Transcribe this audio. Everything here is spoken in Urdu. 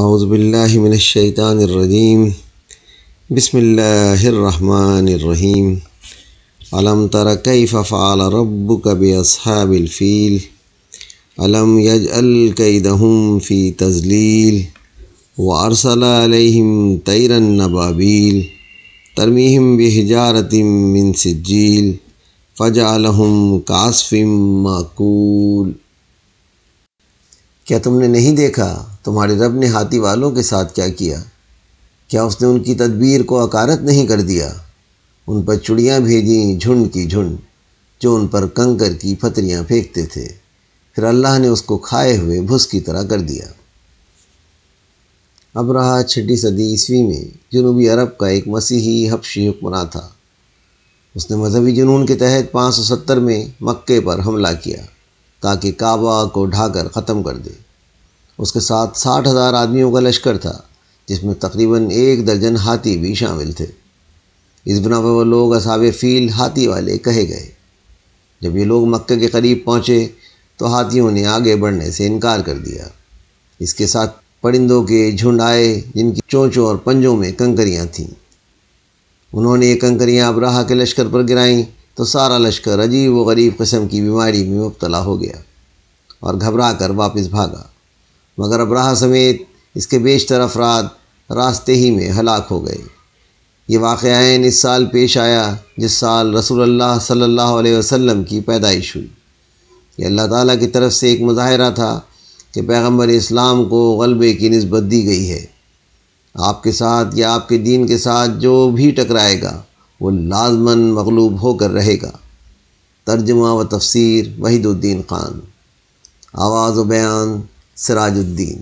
اعوذ باللہ من الشیطان الرجیم بسم اللہ الرحمن الرحیم الم تر کیف فعل ربک باصحاب الفیل الم یجعل کیدہم فی تضلیل وارسل علیہم طیرا ابابیل ترمیہم بحجارۃ من سجیل فجعلہم کعصف مأکول۔ کیا تم نے نہیں دیکھا تمہارے رب نے ہاتھی والوں کے ساتھ کیا کیا؟ کیا اس نے ان کی تدبیر کو اکارت نہیں کر دیا؟ ان پر چڑیاں بھیجیں جھنڈ کی جھنڈ، جو ان پر کنکر کی پھتریاں پھینکتے تھے، پھر اللہ نے اس کو کھائے ہوئے بھس کی طرح کر دیا۔ ابرہہ 6 صدی عیسوی میں جنوبی عرب کا ایک مسیحی حبشی حکمراں تھا۔ اس نے مذہبی جنون کے تحت 570 میں مکے پر حملہ کیا تاکہ کعبہ کو ڈھا کر ختم کر دے۔ اس کے ساتھ 60,000 آدمیوں کا لشکر تھا، جس میں تقریباً 1 درجن ہاتھی بھی شامل تھے۔ اس بنا پر وہ لوگ اصحاب فیل ہاتھی والے کہے گئے۔ جب یہ لوگ مکے کے قریب پہنچے تو ہاتھیوں نے آگے بڑھنے سے انکار کر دیا۔ اس کے ساتھ پرندوں کے جھنڈ آئے جن کی چونچوں اور پنجوں میں کنکریاں تھیں۔ انہوں نے یہ کنکریاں ابرہہ کے لشکر پر گرائیں تو سارا لشکر عجیب و غریب قسم کی بیماری میں مبتلا ہو گیا اور گھبرا کر واپس بھاگا، مگر ابرہہ سمیت اس کے بیشتر افراد راستے ہی میں ہلاک ہو گئے۔ یہ واقعہ اس سال پیش آیا جس سال رسول اللہ صلی اللہ علیہ وسلم کی پیدائش ہوئی۔ یہ اللہ تعالیٰ کی طرف سے ایک مظاہرہ تھا کہ پیغمبر اسلام کو غلبے کی نسبت دی گئی ہے۔ آپ کے ساتھ یا آپ کے دین کے ساتھ جو بھی ٹکرائے گا وہ لازماً مغلوب ہو کر رہے گا۔ ترجمہ و تفسیر وحید الدین خان، آواز و بیان سراج الدین۔